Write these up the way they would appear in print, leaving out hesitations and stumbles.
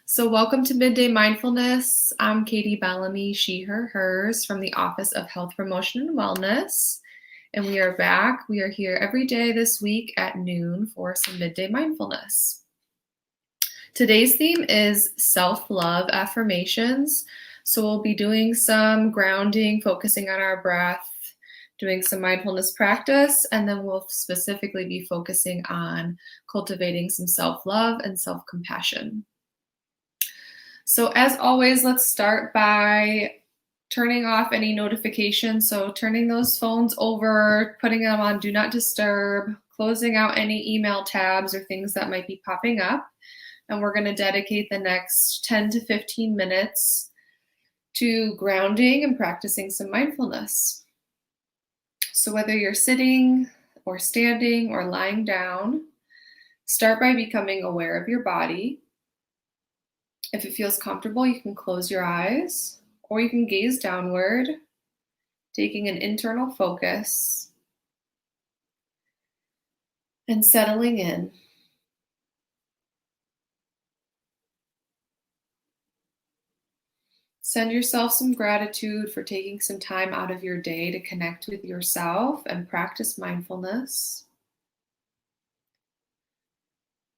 So, welcome to Midday Mindfulness. I'm Katie Bellamy, she, her, hers, from the Office of Health Promotion and Wellness. And we are back. We are here every day this week at noon for some Midday Mindfulness. Today's theme is self love affirmations. So, we'll be doing some grounding, focusing on our breath, doing some mindfulness practice, and then we'll specifically be focusing on cultivating some self love and self compassion. So as always, let's start by turning off any notifications. So turning those phones over, putting them on do not disturb, closing out any email tabs or things that might be popping up. And we're going to dedicate the next 10 to 15 minutes to grounding and practicing some mindfulness. So whether you're sitting or standing or lying down, start by becoming aware of your body. If it feels comfortable, you can close your eyes or you can gaze downward, taking an internal focus and settling in. Send yourself some gratitude for taking some time out of your day to connect with yourself and practice mindfulness.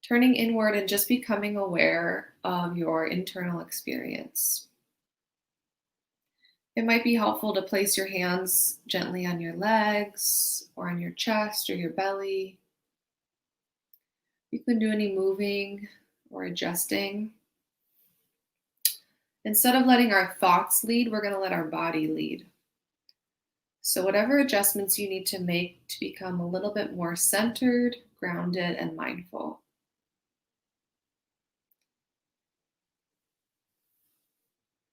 Turning inward and just becoming aware of your internal experience. It might be helpful to place your hands gently on your legs or on your chest or your belly. You can do any moving or adjusting. Instead of letting our thoughts lead, we're going to let our body lead. So whatever adjustments you need to make to become a little bit more centered, grounded, and mindful.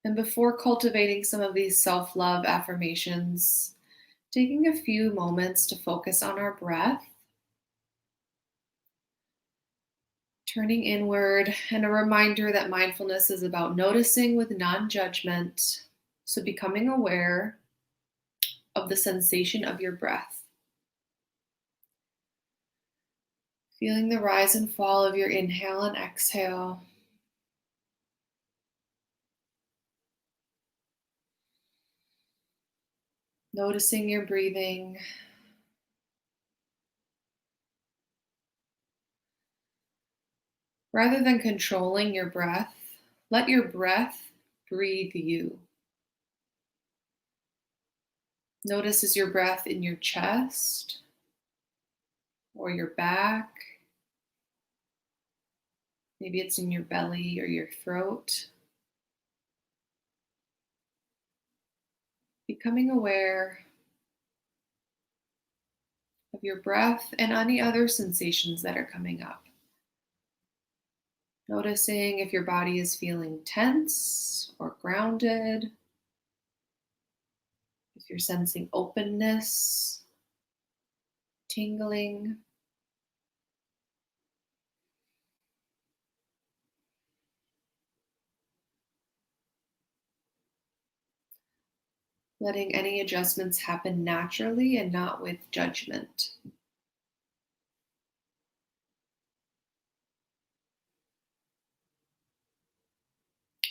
And before cultivating some of these self-love affirmations, taking a few moments to focus on our breath, turning inward, and a reminder that mindfulness is about noticing with non-judgment. So becoming aware of the sensation of your breath. Feeling the rise and fall of your inhale and exhale. Noticing your breathing. Rather than controlling your breath, let your breath breathe you. Notice is your breath in your chest or your back. Maybe it's in your belly or your throat. Becoming aware of your breath and any other sensations that are coming up. Noticing if your body is feeling tense or grounded. If you're sensing openness, tingling. Letting any adjustments happen naturally and not with judgment.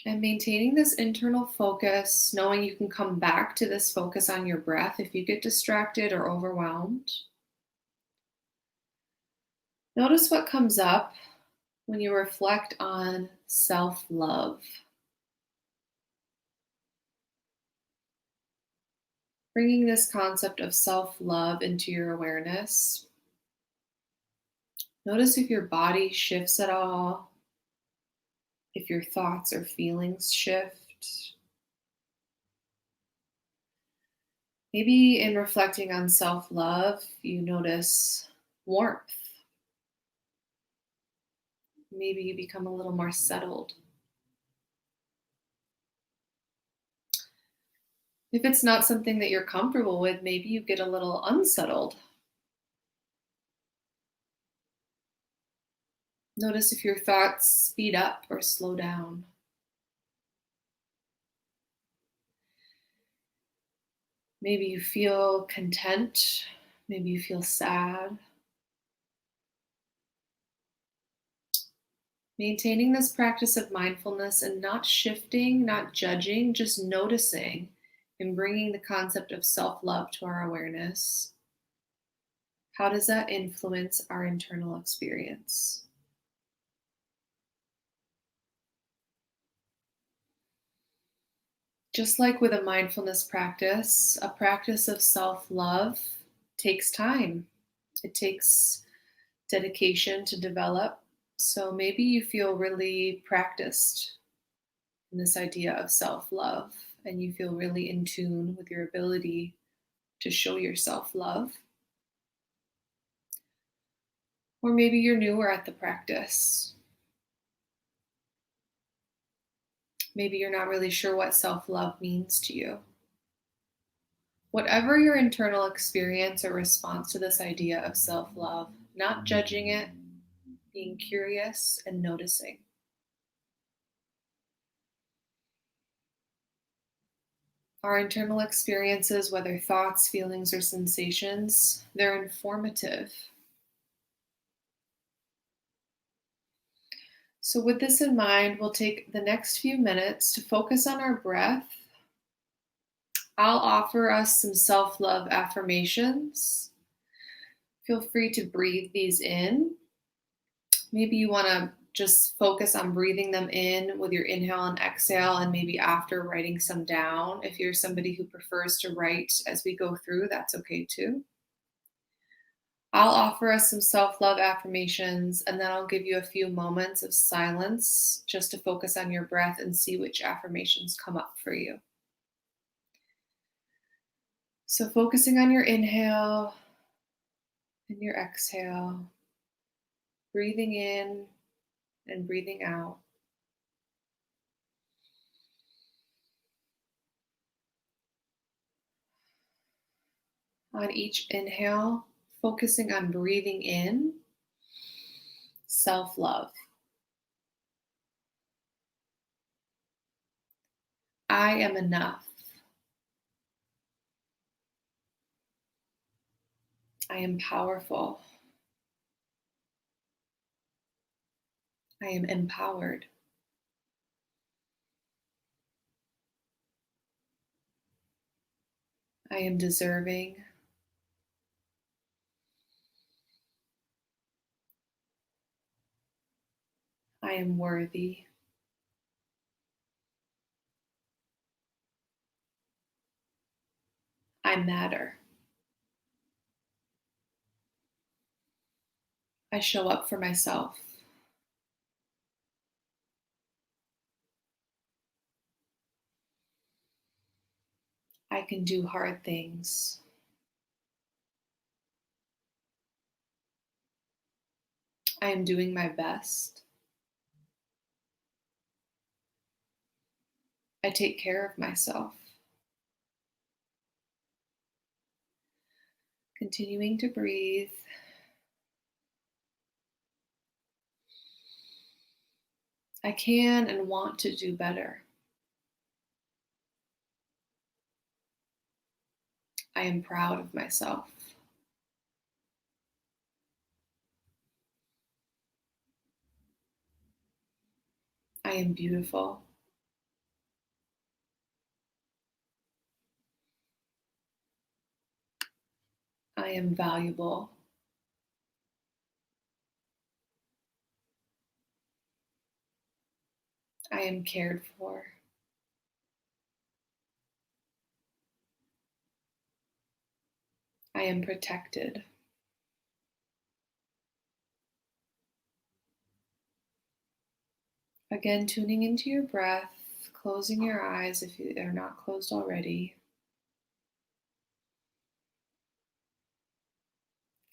And maintaining this internal focus, knowing you can come back to this focus on your breath if you get distracted or overwhelmed. Notice what comes up when you reflect on self-love. Bringing this concept of self-love into your awareness. Notice if your body shifts at all, if your thoughts or feelings shift. Maybe in reflecting on self-love, you notice warmth. Maybe you become a little more settled. If it's not something that you're comfortable with, maybe you get a little unsettled. Notice if your thoughts speed up or slow down. Maybe you feel content. Maybe you feel sad. Maintaining this practice of mindfulness and not shifting, not judging, just noticing and bringing the concept of self love to our awareness. How does that influence our internal experience? Just like with a mindfulness practice, a practice of self love takes time. It takes dedication to develop. So maybe you feel really practiced in this idea of self love and you feel really in tune with your ability to show yourself love. Or maybe you're newer at the practice. Maybe you're not really sure what self love means to you. Whatever your internal experience or response to this idea of self love, not judging it, being curious and noticing. Our internal experiences, whether thoughts, feelings, or sensations, they're informative. So, with this in mind, we'll take the next few minutes to focus on our breath. I'll offer us some self love affirmations. Feel free to breathe these in. Maybe you want to just focus on breathing them in with your inhale and exhale, and maybe after writing some down. If you're somebody who prefers to write as we go through, that's okay too. I'll offer us some self love affirmations, and then I'll give you a few moments of silence just to focus on your breath and see which affirmations come up for you. So, focusing on your inhale and your exhale, breathing in and breathing out. On each inhale, focusing on breathing in self love. I am enough. I am powerful. I am empowered. I am deserving. I am worthy. I matter. I show up for myself. I can do hard things. I am doing my best. I take care of myself. Continuing to breathe. I can and want to do better. I am proud of myself. I am beautiful. I am valuable. I am cared for. I am protected. Again, tuning into your breath, closing your eyes if you are not closed already.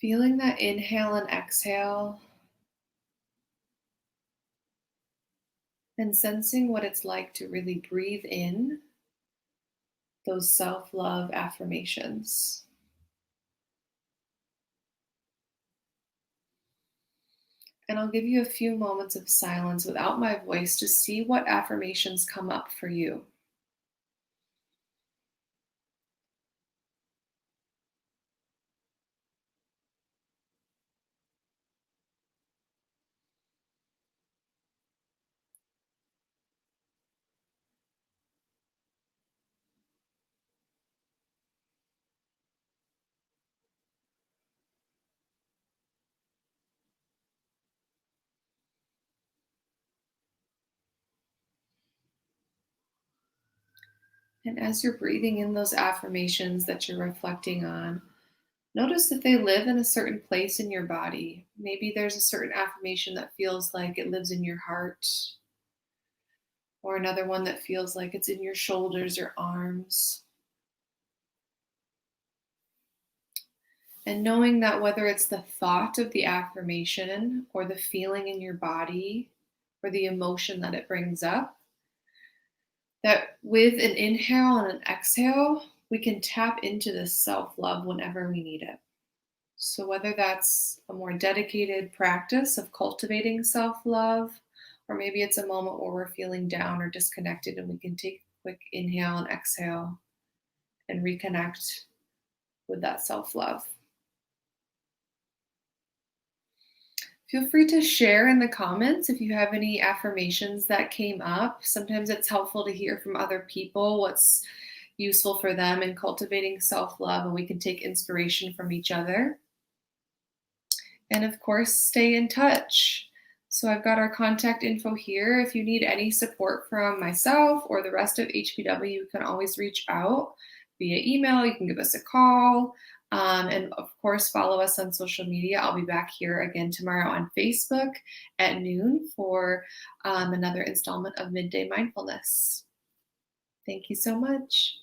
Feeling that inhale and exhale, and sensing what it's like to really breathe in those self love affirmations. And I'll give you a few moments of silence without my voice to see what affirmations come up for you. And as you're breathing in those affirmations that you're reflecting on, notice if they live in a certain place in your body. Maybe there's a certain affirmation that feels like it lives in your heart, or another one that feels like it's in your shoulders or arms. And knowing that whether it's the thought of the affirmation or the feeling in your body or the emotion that it brings up, that with an inhale and an exhale, we can tap into this self love whenever we need it. So, whether that's a more dedicated practice of cultivating self love, or maybe it's a moment where we're feeling down or disconnected and we can take a quick inhale and exhale and reconnect with that self love. Feel free to share in the comments if you have any affirmations that came up. Sometimes it's helpful to hear from other people what's useful for them in cultivating self love, and we can take inspiration from each other. And of course, stay in touch. So I've got our contact info here. If you need any support from myself or the rest of HPW, you can always reach out via email. You can give us a call. And of course, follow us on social media. I'll be back here again tomorrow on Facebook at noon for another installment of Midday Mindfulness. Thank you so much.